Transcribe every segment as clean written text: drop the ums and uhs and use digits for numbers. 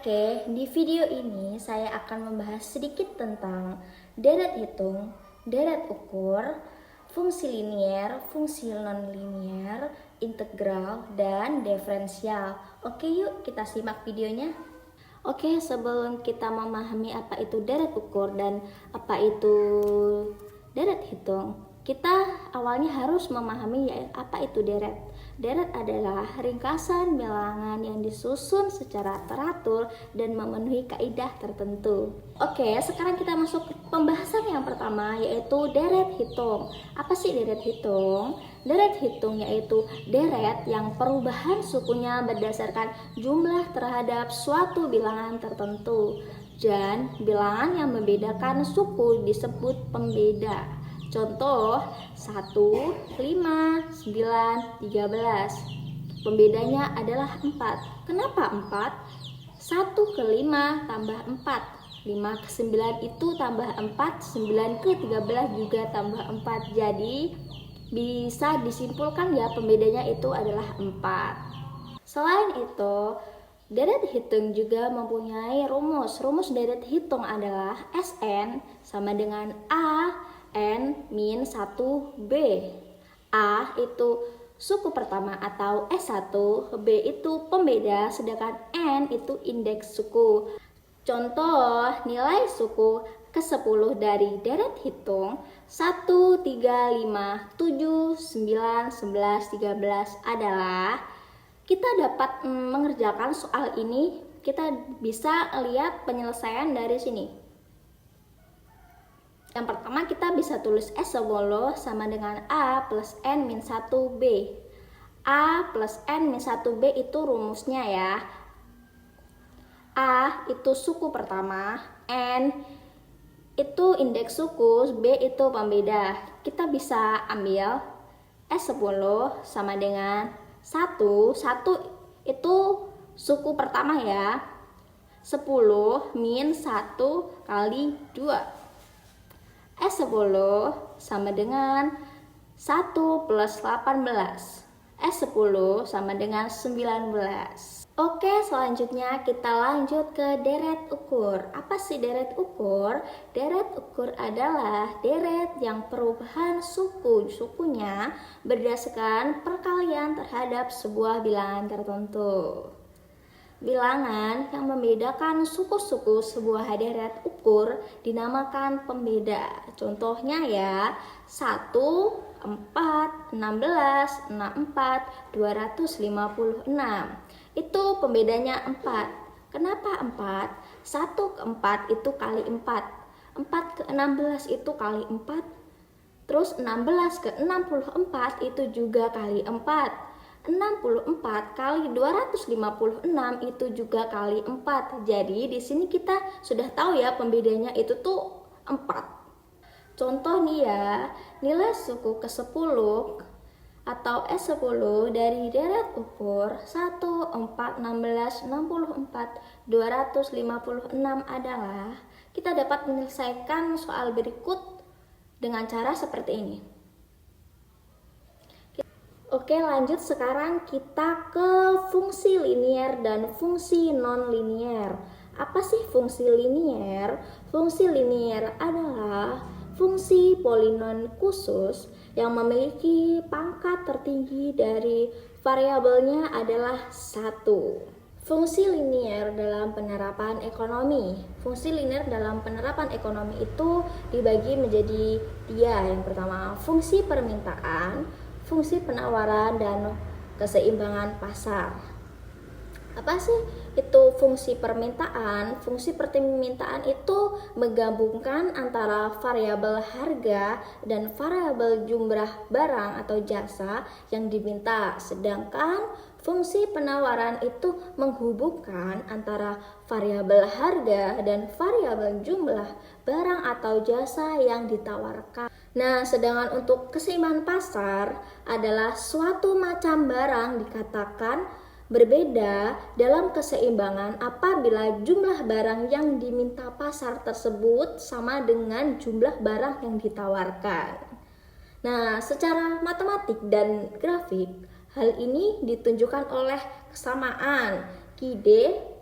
Oke, di video ini saya akan membahas sedikit tentang deret hitung, deret ukur, fungsi linier, fungsi non-linier, integral, dan diferensial. Oke, yuk kita simak videonya. Oke, sebelum kita memahami apa itu deret ukur dan apa itu deret hitung, kita awalnya harus memahami apa itu deret. Deret adalah ringkasan bilangan yang disusun secara teratur dan memenuhi kaidah tertentu. Oke, sekarang kita masuk ke pembahasan yang pertama, yaitu deret hitung. Apa sih deret hitung? Deret hitung yaitu deret yang perubahan sukunya berdasarkan jumlah terhadap suatu bilangan tertentu. Dan bilangan yang membedakan suku disebut pembeda. Contoh 1, 5, 9, 13. Pembedanya adalah 4. Kenapa 4? 1 ke 5 tambah 4. 5 ke 9 itu tambah 4. 9 ke 13 juga tambah 4. Jadi bisa disimpulkan ya pembedanya itu adalah 4. Selain itu, deret hitung juga mempunyai rumus. Rumus deret hitung adalah Sn sama dengan A N min 1B. A itu suku pertama atau S1, B itu pembeda, sedangkan N itu indeks suku. Contoh nilai suku ke-10 dari deret hitung 1, 3, 5, 7, 9, 11, 13 adalah, kita dapat mengerjakan soal ini, kita bisa lihat penyelesaian dari sini. Yang pertama kita bisa tulis S10 sama dengan A plus N min 1B. A plus N min 1B itu rumusnya ya. A itu suku pertama, N itu indeks suku, B itu pembeda. Kita bisa ambil S10 sama dengan 1. 1 itu suku pertama ya. 10 min 1 kali 2. S10 sama dengan 1 plus 18. S10 sama dengan 19. Oke, selanjutnya kita lanjut ke deret ukur. Apa sih deret ukur? Deret ukur adalah deret yang perubahan sukunya berdasarkan perkalian terhadap sebuah bilangan tertentu. Bilangan yang membedakan suku-suku sebuah deret ukur dinamakan pembeda. Contohnya ya, 1, 4, 16, 64, 256. Itu pembedanya 4. Kenapa 4? 1 ke 4 itu kali 4. 4 ke 16 itu kali 4. Terus 16 ke 64 itu juga kali 4. 64 kali 256 itu juga kali 4. Jadi di sini kita sudah tahu ya pembedanya itu tuh 4. Contoh nih ya, nilai suku ke-10 atau S10 dari deret ukur 1, 4, 16, 64, 256 adalah, kita dapat menyelesaikan soal berikut dengan cara seperti ini. Oke, lanjut sekarang kita ke fungsi linier dan fungsi non-linier. Apa sih fungsi linier? Fungsi linier adalah fungsi polinom khusus yang memiliki pangkat tertinggi dari variabelnya adalah 1. Fungsi linier dalam penerapan ekonomi. Fungsi linier dalam penerapan ekonomi itu dibagi menjadi 3. Yang pertama, fungsi permintaan, fungsi penawaran, dan keseimbangan pasar. Apa sih itu fungsi permintaan? Fungsi permintaan itu menggabungkan antara variabel harga dan variabel jumlah barang atau jasa yang diminta. Sedangkan fungsi penawaran itu menghubungkan antara variabel harga dan variabel jumlah barang atau jasa yang ditawarkan. Nah, sedangkan untuk keseimbangan pasar adalah suatu macam barang dikatakan berbeda dalam keseimbangan apabila jumlah barang yang diminta pasar tersebut sama dengan jumlah barang yang ditawarkan. Nah, secara matematik dan grafik, hal ini ditunjukkan oleh kesamaan QD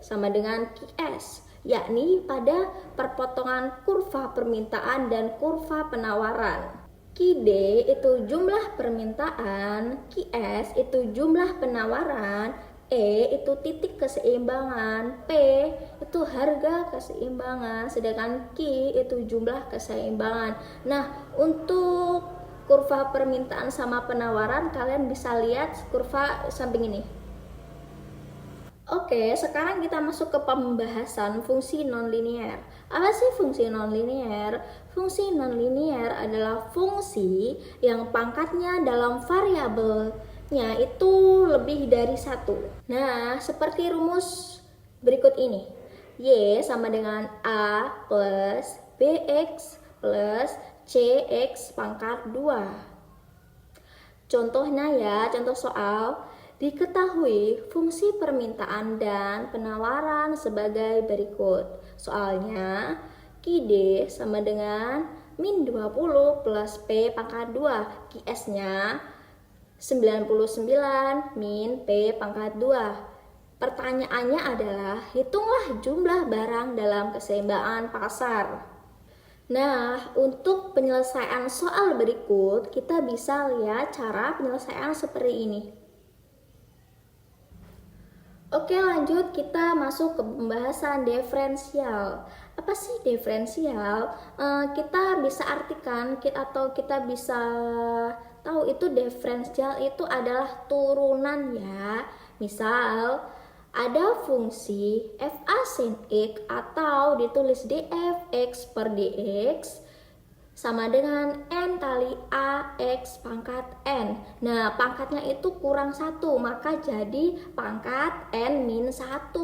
sama dengan QS, yakni pada perpotongan kurva permintaan dan kurva penawaran. QD itu jumlah permintaan, QS itu jumlah penawaran, E itu titik keseimbangan, P itu harga keseimbangan, sedangkan Q itu jumlah keseimbangan. Nah, untuk kurva permintaan sama penawaran kalian bisa lihat kurva samping ini. Oke, sekarang kita masuk ke pembahasan fungsi nonlinier. Apa sih fungsi nonlinier? Fungsi nonlinier adalah fungsi yang pangkatnya dalam variabelnya itu lebih dari satu. Nah, seperti rumus berikut ini. Y sama dengan A plus BX plus CX pangkat 2. Contohnya ya, contoh soal. Diketahui fungsi permintaan dan penawaran sebagai berikut. Soalnya, QD sama dengan min 20 plus P pangkat 2. QS-nya 99 min P pangkat 2. Pertanyaannya adalah, hitunglah jumlah barang dalam keseimbangan pasar. Nah, untuk penyelesaian soal berikut, kita bisa lihat cara penyelesaian seperti ini. Oke, lanjut kita masuk ke pembahasan diferensial. Apa sih diferensial? Kita bisa artikan atau kita bisa tahu itu diferensial itu adalah turunan ya. Misal ada fungsi fa sin x atau ditulis df(x) per dx sama dengan n kali ax pangkat n. Nah, pangkatnya itu kurang 1, maka jadi pangkat n min 1.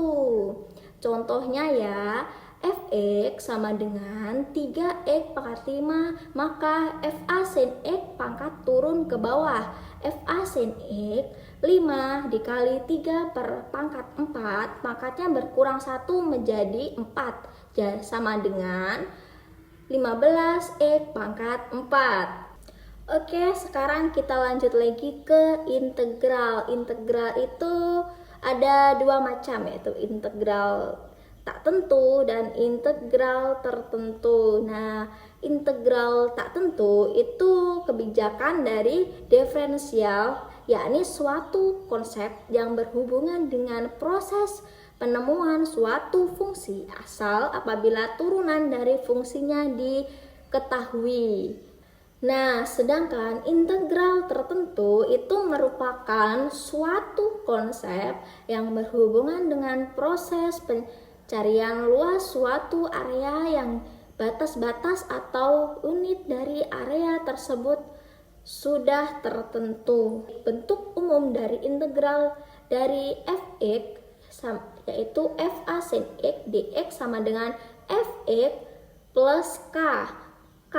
Contohnya ya, fx sama dengan 3x pangkat 5, maka fa sin x pangkat turun ke bawah. Fa sin x 5 dikali 3 per pangkat 4, pangkatnya berkurang 1 menjadi 4. Jadi sama dengan 15x pangkat 4. Oke, sekarang kita lanjut lagi ke integral. Integral itu ada dua macam, yaitu integral tak tentu dan integral tertentu. Nah, integral tak tentu itu kebijakan dari diferensial, yakni suatu konsep yang berhubungan dengan proses penemuan suatu fungsi asal apabila turunan dari fungsinya diketahui. Nah, sedangkan integral tertentu itu merupakan suatu konsep yang berhubungan dengan proses pencarian luas suatu area yang batas-batas atau unit dari area tersebut sudah tertentu. Bentuk umum dari integral dari fx yaitu fa sin x dx sama dengan fx plus k. K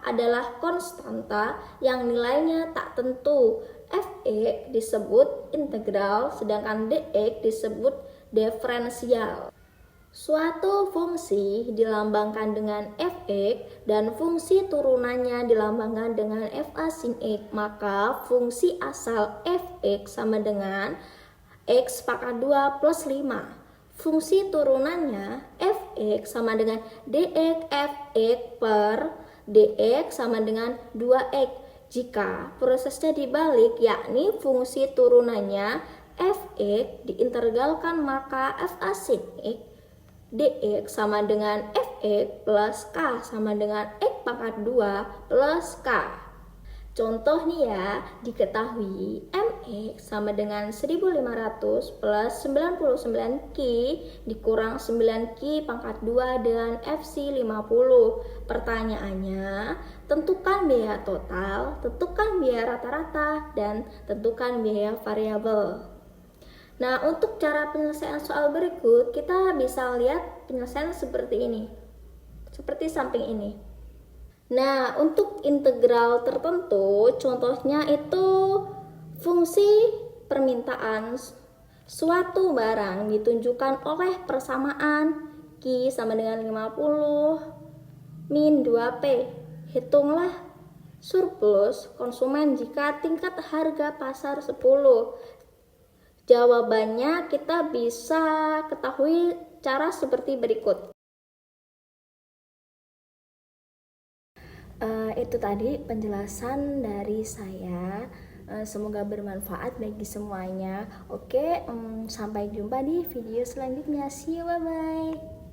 adalah konstanta yang nilainya tak tentu. Fx disebut integral, sedangkan dx disebut diferensial. Suatu fungsi dilambangkan dengan fx dan fungsi turunannya dilambangkan dengan fa sin x, maka fungsi asal fx sama dengan x pangkat 2 plus 5. Fungsi turunannya fx sama dengan dx fx per dx sama dengan 2x. Jika prosesnya dibalik, yakni fungsi turunannya fx diintegralkan, maka fa sin x dx sama dengan fx plus k sama dengan x pangkat 2 plus k. Contoh nih ya, diketahui mx sama dengan 1500 plus 99q dikurang 9q pangkat 2 dengan fc 50. Pertanyaannya, tentukan biaya total, tentukan biaya rata-rata, dan tentukan biaya variabel. Nah, untuk cara penyelesaian soal berikut, kita bisa lihat penyelesaian seperti ini. Seperti samping ini. Nah, untuk integral tertentu, contohnya itu fungsi permintaan suatu barang ditunjukkan oleh persamaan Q sama dengan 50 min 2P. Hitunglah surplus konsumen jika tingkat harga pasar 10. Jawabannya kita bisa ketahui cara seperti berikut. Itu tadi penjelasan dari saya. Semoga bermanfaat bagi semuanya. Oke, sampai jumpa di video selanjutnya. See you, bye-bye.